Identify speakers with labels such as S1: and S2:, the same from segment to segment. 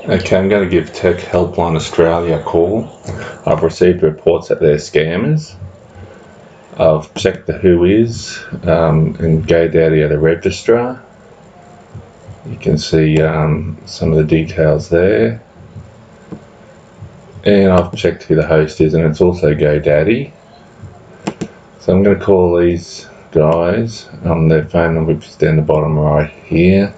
S1: Okay, I'm going to give Tech Helpline Australia a call. I've received reports that they're scammers. I've checked the who is and GoDaddy are the registrar. You can see some of the details there. And I've checked who the host is, and it's also GoDaddy. So I'm going to call these guys on their phone number, which is down the bottom right here.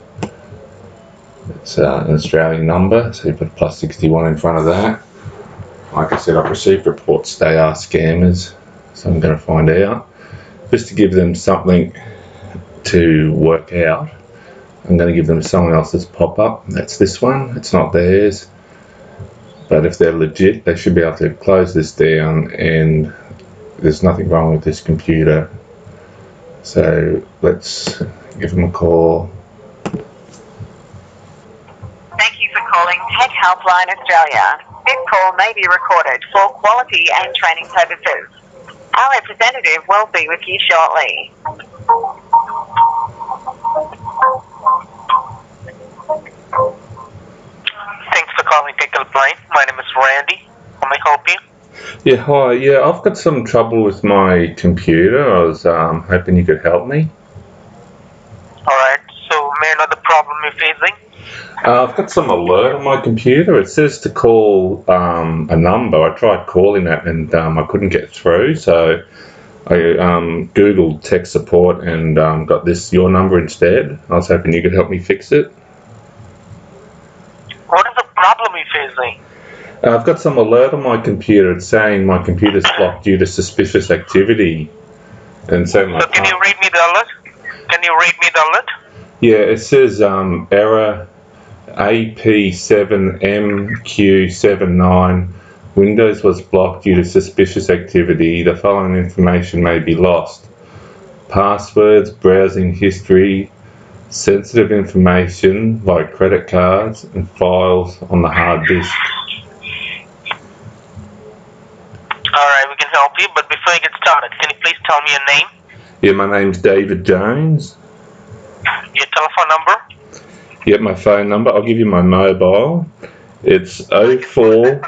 S1: It's an Australian number, so you put +61 in front of that. Like I said, I've received reports they are scammers, so I'm going to find out. Just to give them something to work out, I'm going to give them someone else's pop-up. That's this one. It's not theirs. But if they're legit, they should be able to close this down, and there's nothing wrong with this computer. So let's give them a call.
S2: Thank you for calling Tech Helpline Australia. This call may be recorded for quality and training purposes. Our representative will be with you shortly.
S3: Thanks for calling Tech Helpline. My name is Randy. How may I help you?
S1: Yeah, hi. Yeah, I've got some trouble with my computer. I was hoping you could help me.
S3: Alright, so may I know the problem you're facing?
S1: I've got some alert on my computer. It says to call a number. I tried calling that and I couldn't get through, so I googled tech support and got your number instead. I was hoping you could help me fix it.
S3: What is the problem you're facing?
S1: I've got some alert on my computer. It's saying my computer's blocked due to suspicious activity. And so
S3: So can you read me the alert? Can you read me the alert?
S1: Yeah, it says error AP7MQ79. Windows was blocked due to suspicious activity. The following information may be lost: passwords, browsing history, sensitive information like credit cards and files on the hard disk.
S3: Alright, we can help you, but before you get started, can you please tell me your name?
S1: Yeah, my name's David Jones.
S3: Your telephone number?
S1: Yeah, my phone number. I'll give you my mobile. It's 04.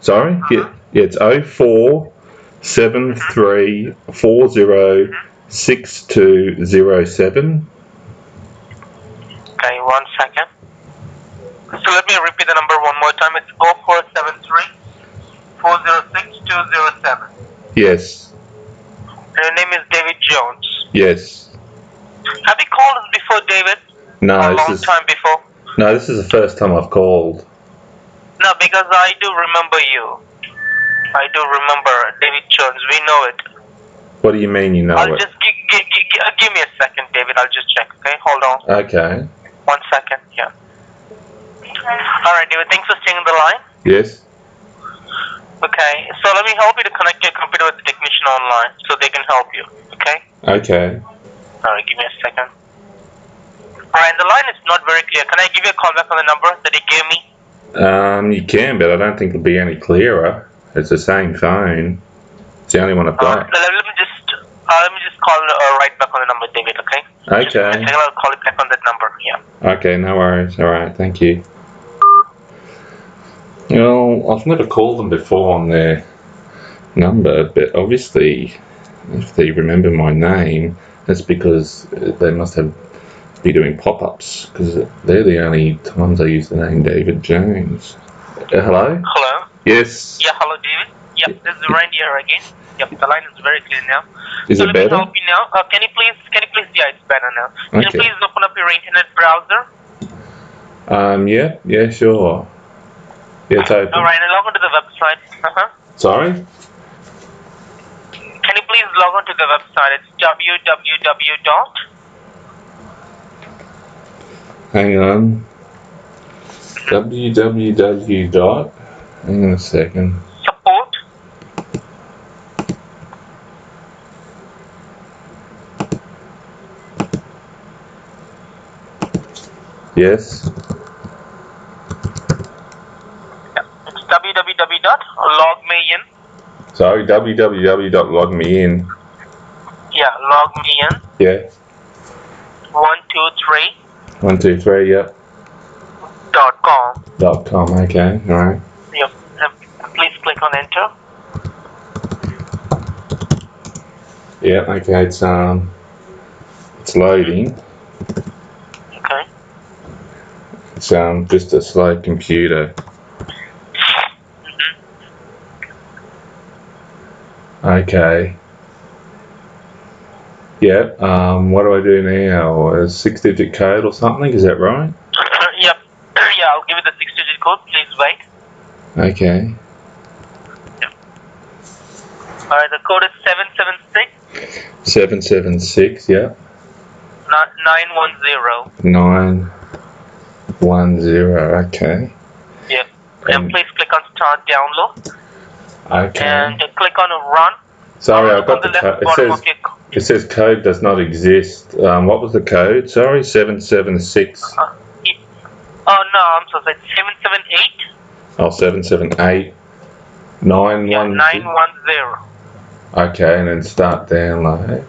S1: Sorry? Yeah, it's 0473406207.
S3: Okay, 1 second. So let me repeat the number one more time. It's 0473406207.
S1: Yes.
S3: And your name is David Jones.
S1: Yes.
S3: Have you called us before, David?
S1: No,
S3: A long time before?
S1: No, this is the first time I've called.
S3: No, because I do remember you. I do remember David Jones. We know it.
S1: What do you mean you know
S3: I'll
S1: it?
S3: just give me a second, David. I'll just check. Okay, hold on.
S1: Okay.
S3: 1 second. Yeah. All right, David. Thanks for staying on the line.
S1: Yes.
S3: Okay. So let me help you to connect your computer with the technician online, so they can help you. Okay.
S1: Okay.
S3: All right. Give me a second. All right. The line is not very clear. Can I give you a call back on the number that you gave me?
S1: You can, but I don't think it'll be any clearer. It's the same phone. It's the only one I've got.
S3: Let me just call right back on the number, David. Okay.
S1: Okay.
S3: I'll call it back on that number. Yeah.
S1: Okay, no worries. All right, thank you. Well, I've never called them before on their number, but obviously, if they remember my name, that's because they must be doing pop-ups, because they're the only times I use the name David Jones. Hello?
S3: Hello?
S1: Yes.
S3: Yeah, hello, David. Yep, this is Randy here again. Yep, the line is very clear now.
S1: Is it better?
S3: Let me help you now. Can you please, yeah, it's better now. Can you please open up your internet browser?
S1: Yeah, sure. Yeah, it's open.
S3: Alright, and log on to the website.
S1: Sorry?
S3: Can you please log on to the website? It's www.
S1: Hang on. www. Hang on a second.
S3: Support.
S1: Yes.
S3: It's www.logmein.
S1: Sorry, www.logmein.
S3: Yeah, LogMeIn.
S1: Yeah.
S3: 123.
S1: 123, yep.
S3: .com.
S1: .com, okay, alright.
S3: Yep. Please click on enter.
S1: Yeah, okay, it's loading.
S3: Okay.
S1: It's just a slow computer. Okay. Yeah, what do I do now? A 6-digit code or something, is that right?
S3: Yep. Yeah, I'll give you the 6-digit code. Please wait.
S1: Okay.
S3: Alright, the code is 776
S1: 776, yeah.
S3: 910.
S1: 910, okay.
S3: Yep. And please click on start download.
S1: Okay.
S3: And click on run.
S1: Sorry,
S3: Now
S1: I've got the code. It says code does not exist. What was the code? Sorry, 776.
S3: Oh no, I'm so sorry. 778.
S1: Oh, 778. 910.
S3: 910.
S1: Okay, and then start download.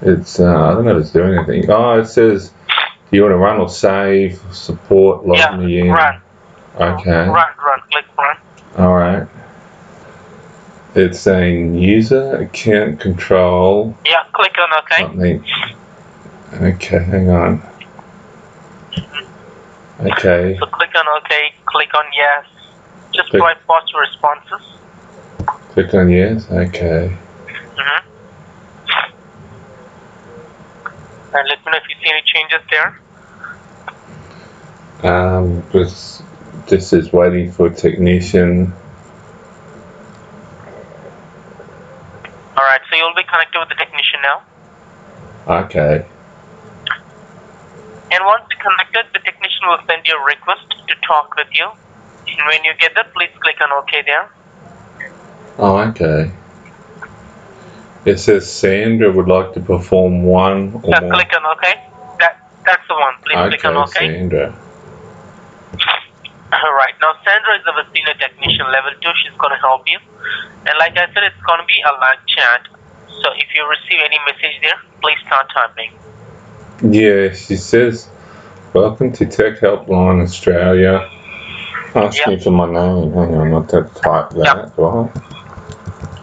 S1: It's I don't know if it's doing anything. Oh, it says, do you want to run or save, support, LogMeIn?
S3: Yeah, run.
S1: Okay.
S3: Run, click run.
S1: Alright. It's saying user account control.
S3: Yeah, click on OK.
S1: Something. Okay, hang on. Okay.
S3: So click on OK, click on yes. Just provide fast responses.
S1: Click on yes, okay.
S3: And let me know if you see any changes there.
S1: This is waiting for a technician.
S3: Alright, so you'll be connected with the technician now.
S1: Okay.
S3: And once you're connected, the technician will send you a request to talk with you. And when you get that, please click on OK there.
S1: Oh, okay. It says Sandra would like to perform one or more.
S3: Click on OK. That's the one. Please click on OK.
S1: Sandra.
S3: Alright, now Sandra is our senior technician level 2. She's going to help you. And like I said, it's going to be a live chat. So if you receive any message there, please start typing.
S1: Yeah, she says, welcome to Tech Helpline Australia. Asking for my name. Hang on, not to type that, do I?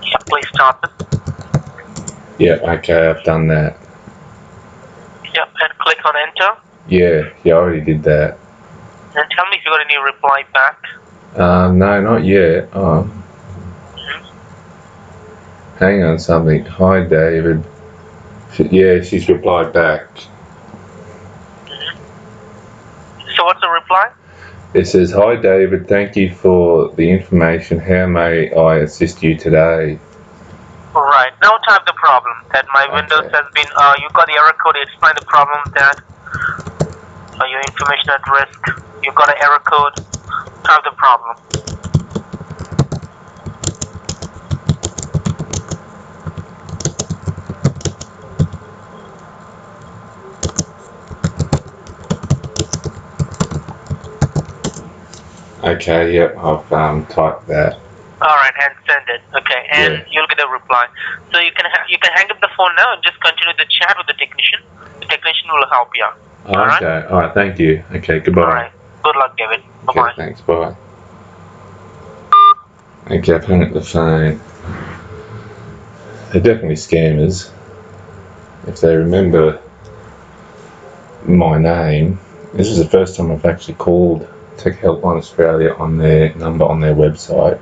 S3: Yeah, please type it.
S1: Yeah, okay, I've done that.
S3: Yep, and click on enter.
S1: Yeah, I already did that.
S3: And tell me if you got any reply back.
S1: No, not yet. Hang on, something. Hi, David. Yeah, she's replied back.
S3: So what's the reply?
S1: It says, hi, David. Thank you for the information. How may I assist you today?
S3: Right. Now type the problem that my Windows has been, you got the error code. Explain the problem that your information at risk. You got an error code. Type the problem.
S1: Okay, yep, I've typed that.
S3: Alright, and send it. Okay, and you'll get a reply. So you can hang up the phone now and just continue the chat with the technician. The technician will help you.
S1: Okay, alright, thank you. Okay, goodbye.
S3: Alright, good luck, David. Bye-bye.
S1: Okay, thanks, bye. Okay, I've hung up the phone. They're definitely scammers. If they remember my name, this is the first time I've actually called Tech Helpline Australia on their number on their website.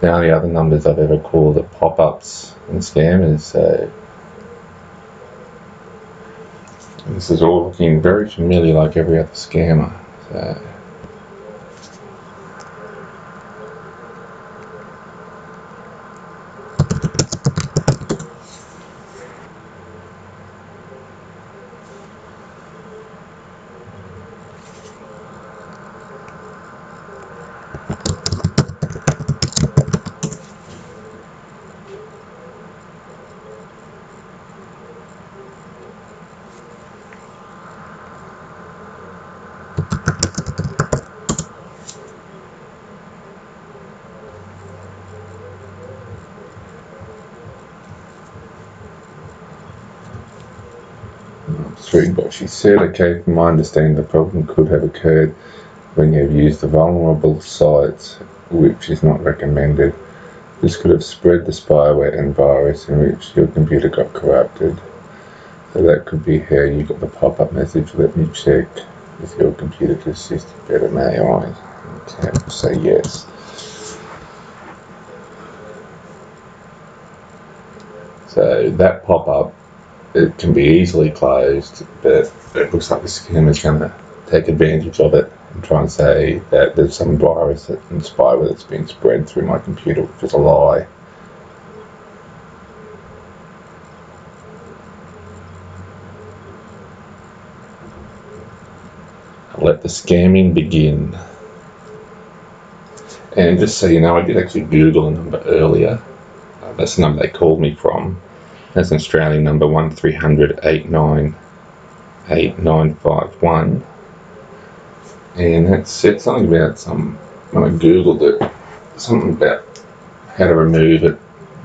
S1: The only other numbers I've ever called are pop-ups and scammers, so this is all looking very familiar like every other scammer. So through what she said. Okay, from my understanding, the problem could have occurred when you have used the vulnerable sites, which is not recommended. This could have spread the spyware and virus in which your computer got corrupted. So that could be how you got the pop-up message. Let me check with your computer to assist you better, may I? Okay, say yes. So that pop-up, it can be easily closed, but it looks like the scammer's going to take advantage of it and try and say that there's some virus and spyware that's been spread through my computer, which is a lie. Let the scamming begin. And just so you know, I did actually Google a number earlier. That's the number they called me from. That's an Australian number, 1300 89 8951. And it said something about when I Googled it, something about how to remove it,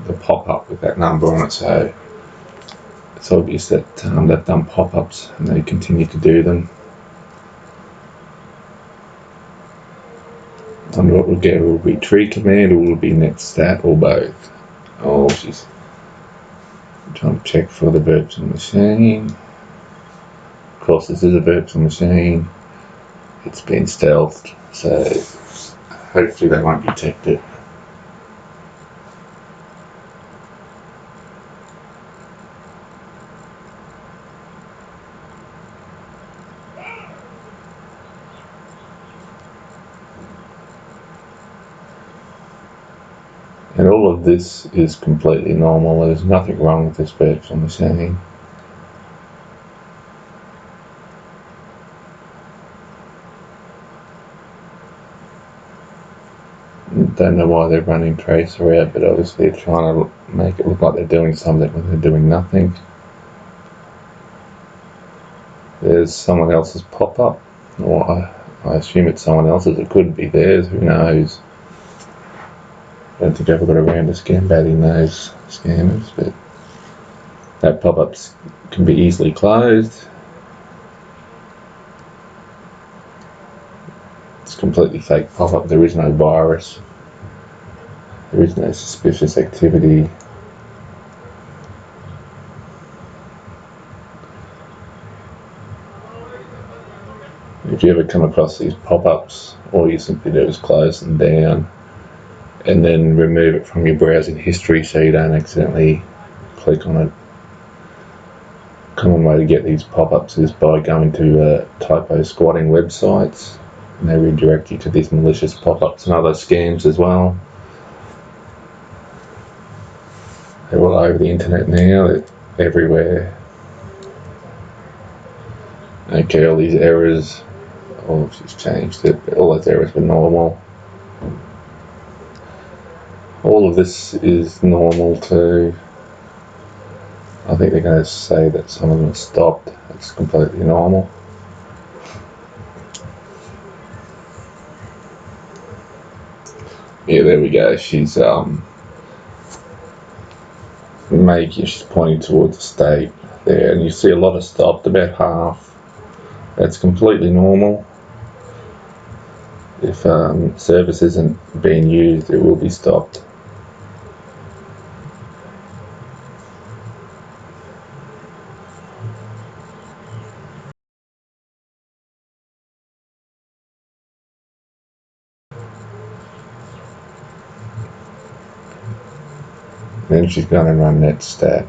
S1: the pop-up with that number on it. So it's obvious that they've done pop-ups and they continue to do them. I wonder what we'll get. Will it be tree command or will it be netstat or both? Oh, she's trying to check for the virtual machine. Of course, this is a virtual machine. It's been stealthed, so hopefully they won't detect it. And all of this is completely normal. There's nothing wrong with this virtual machine. Don't know why they're running tracer out, but obviously they're trying to make it look like they're doing something when they're doing nothing. There's someone else's pop-up, or I assume it's someone else's. It could be theirs, who knows. I don't think I've ever got around to batting those scammers, but that pop-ups can be easily closed. It's completely fake pop-up. There is no virus. There is no suspicious activity. If you ever come across these pop-ups, all you simply do is close them down and then remove it from your browsing history so you don't accidentally click on it. A common way to get these pop-ups is by going to typo squatting websites, and they redirect you to these malicious pop-ups and other scams as well. They're all over the internet now, they're everywhere. Okay, all these errors, oh, she's changed it, but all those errors were normal. All of this is normal too. I think they're going to say that some of them are stopped. It's completely normal. Yeah, there we go. She's she's pointing towards the state there, and you see a lot of stopped, about half. That's completely normal. If service isn't being used, it will be stopped. Then she's going to run netstat.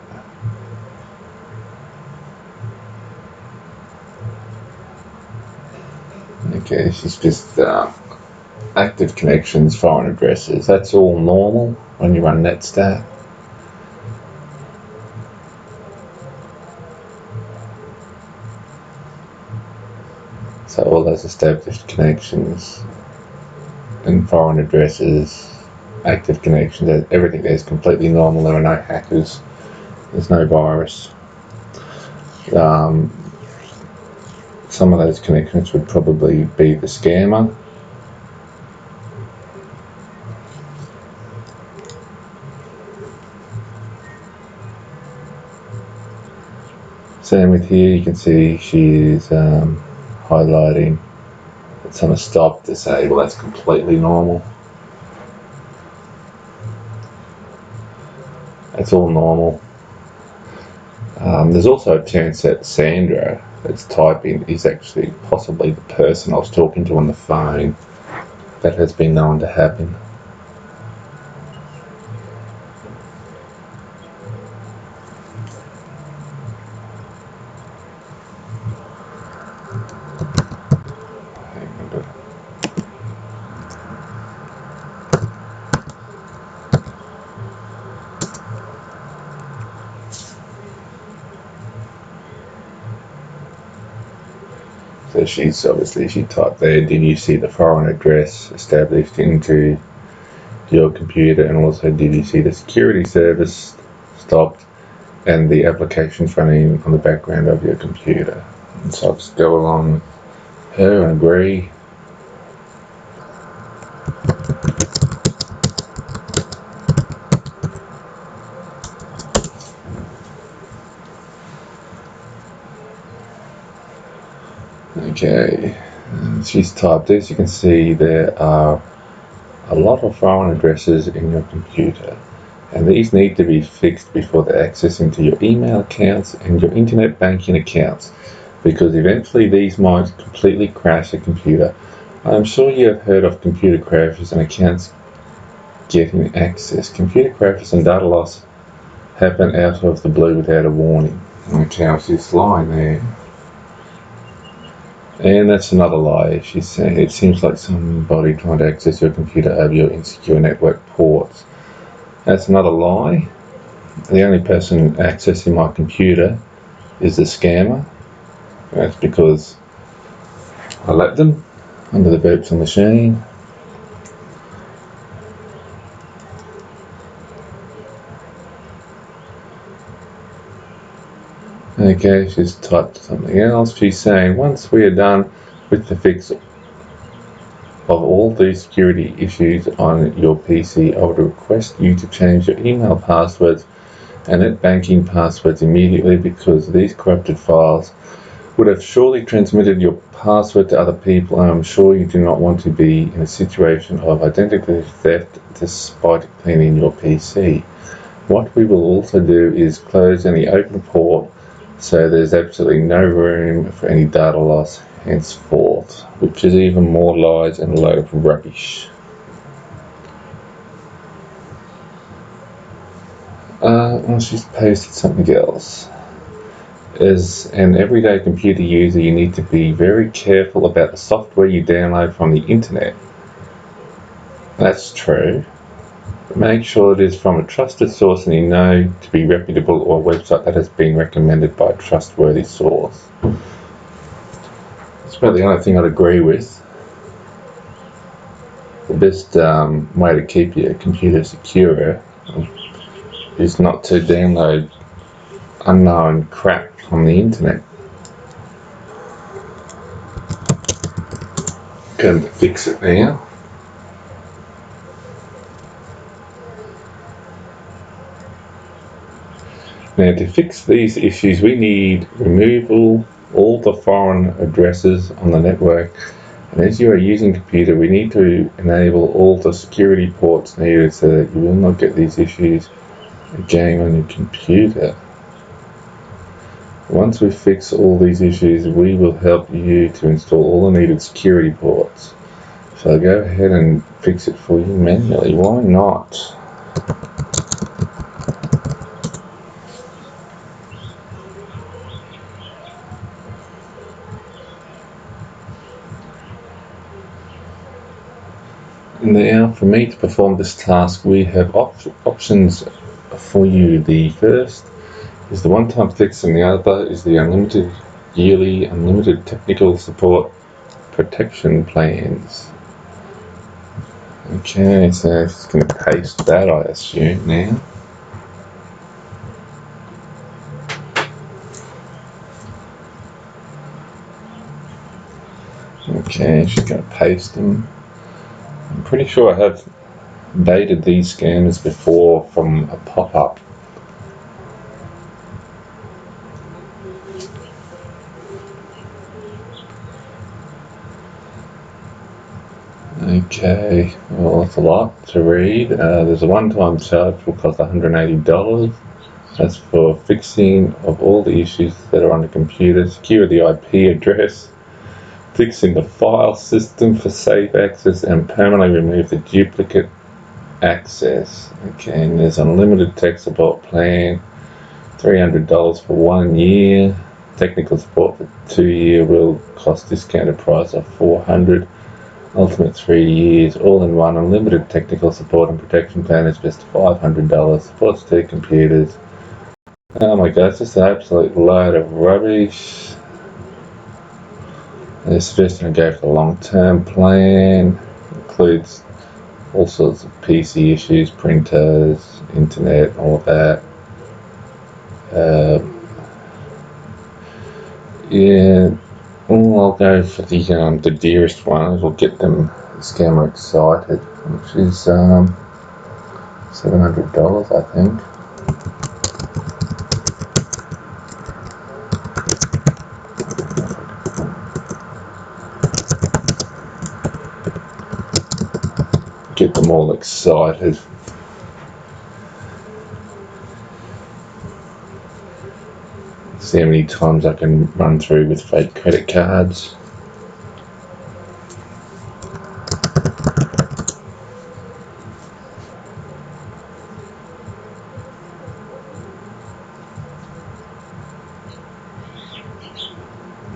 S1: Okay, she's just active connections, foreign addresses. That's all normal when you run netstat. So all those established connections and foreign addresses, active connections, everything there is completely normal. There are no hackers. There's no virus. Some of those connections would probably be the scammer. Same with here, you can see she's highlighting that some are stopped, disable, that's completely normal. That's all normal. There's also a chance that Sandra that's typing is actually possibly the person I was talking to on the phone. That has been known to happen. So she typed there, did you see the foreign address established into your computer, and also did you see the security service stopped and the applications running on the background of your computer? And so I'll just go along with her and agree. Okay, she's typed this. You can see there are a lot of foreign addresses in your computer, and these need to be fixed before they access into your email accounts and your internet banking accounts, because eventually these might completely crash your computer. I'm sure you have heard of computer crashes and accounts getting access. Computer crashes and data loss happen out of the blue without a warning. Okay, I'll see this line there. And that's another lie. She's saying it seems like somebody trying to access your computer over your insecure network ports. That's another lie. The only person accessing my computer is the scammer. That's because I let them under the virtual machine. Okay, she's typed something else. She's saying, once we are done with the fix of all these security issues on your PC, I would request you to change your email passwords and net banking passwords immediately, because these corrupted files would have surely transmitted your password to other people, and I'm sure you do not want to be in a situation of identity theft despite cleaning your PC. What we will also do is close any open port, so there's absolutely no room for any data loss henceforth, which is even more lies and a load of rubbish. She's posted something else. As an everyday computer user, you need to be very careful about the software you download from the internet. That's true. Make sure it is from a trusted source and you know to be reputable, or a website that has been recommended by a trustworthy source. That's about the only thing I'd agree with. The best way to keep your computer secure is not to download unknown crap on the internet. Going to fix it now. Now, to fix these issues, we need removal all the foreign addresses on the network, and as you are using computer, we need to enable all the security ports needed so that you will not get these issues again on your computer. Once we fix all these issues, we will help you to install all the needed security ports. So I'll go ahead and fix it for you manually. Why not? Now, for me to perform this task, we have options for you. The first is the one-time fix, and the other is the unlimited yearly unlimited technical support protection plans. Okay, so just going to paste that, I assume, now. Okay, she's going to paste them. I'm pretty sure I have baited these scammers before from a pop-up. Okay, well that's a lot to read. There's a one-time charge will cost $180. That's for fixing of all the issues that are on the computer, secure the IP address, fixing the file system for safe access, and permanently remove the duplicate access. Okay, and there's unlimited tech support plan, $300 for 1 year. Technical support for 2 year will cost discounted price of $400. Ultimate 3 years, all in one. Unlimited technical support and protection plan is just $500. Supports 2 computers. Oh my god, it's just an absolute load of rubbish. They're suggesting to go for the long-term plan. Includes all sorts of PC issues, printers, internet, all of that. Yeah, well, I'll go for the dearest one. It'll get them, the scammer, excited, which is $700, I think. Get them all excited. See how many times I can run through with fake credit cards.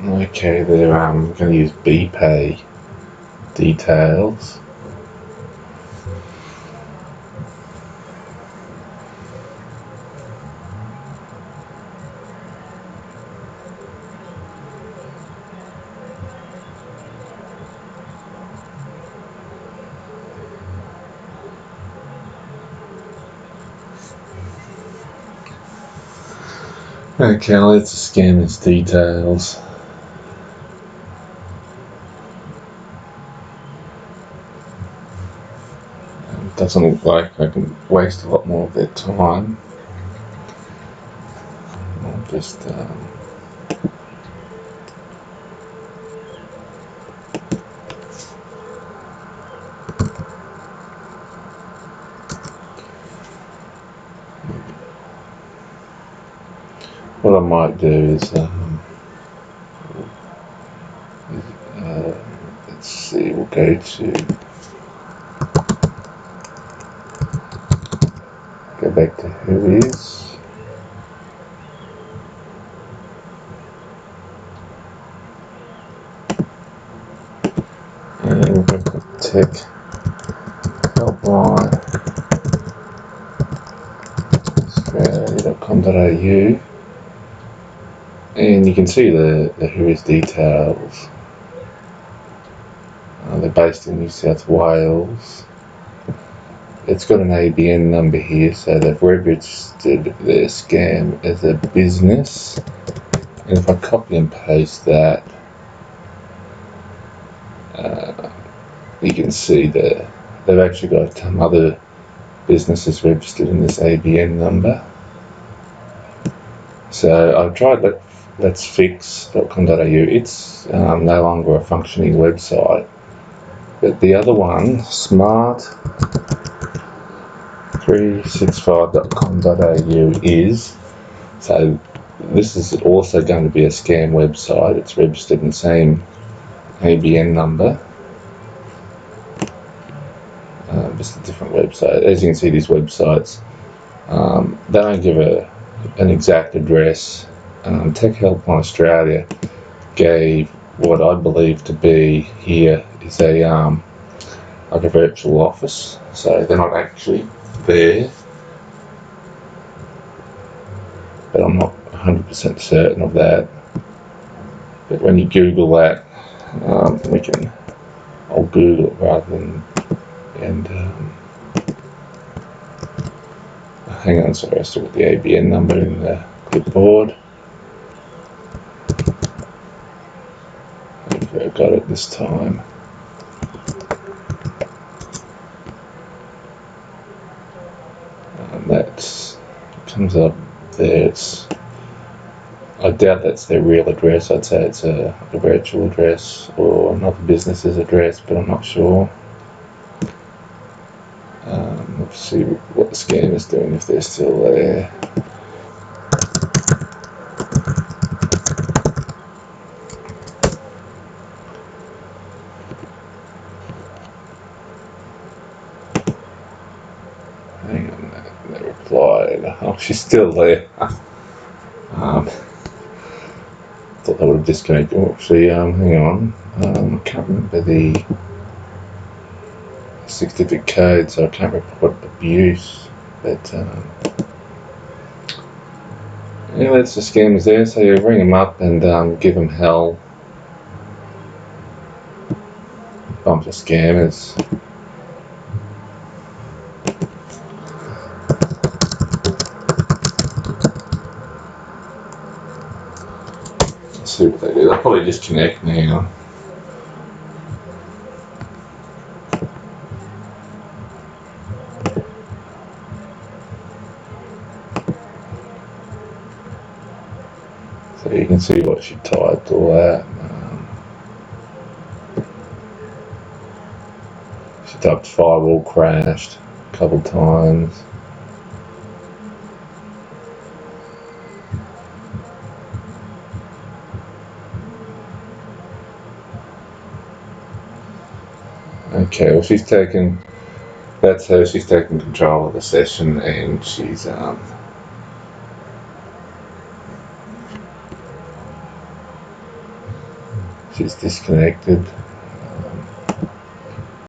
S1: Okay, they're going to use Bpay details. Okay, let's scan its details. It doesn't look like I can waste a lot more of their time. I'll just what I might do is let's see, we'll go back to who is. And we'll go to tech helpline australia.com.au, and you can see the who is details. They're based in New South Wales. It's got an ABN number here, so they've registered their scam as a business. And if I copy and paste that, you can see that they've actually got some other businesses registered in this ABN number. So I've tried let's fix.com.au. It's no longer a functioning website. But the other one, smart365.com.au is. So this is also going to be a scam website. It's registered in the same ABN number. Just a different website. As you can see, these websites, they don't give an exact address. Tech Helpline Australia gave what I believe to be here is like a virtual office, so they're not actually there, but I'm not 100% certain of that. But when you Google that, I'll Google it rather than, hang on, sorry, I still got the ABN number in the clipboard. Hopefully I got it this time. That comes up there. I doubt that's their real address. I'd say it's a virtual address or another business's address, but I'm not sure. See what the scammer's doing, if they're still there. Hang on, they replied. Oh, she's still there. Thought they would have disconnected. Oh, see, hang on. I can't remember the 6-digit code, so I can't report abuse. But yeah, that's the scammers there. So you ring them up and give them hell. Bunch of scammers. Let's see what they do. They'll probably disconnect now. So you can see what she typed, all that. She typed firewall crashed a couple times. Okay, well she's taken, that's her, she's taken control of the session, and she's disconnected.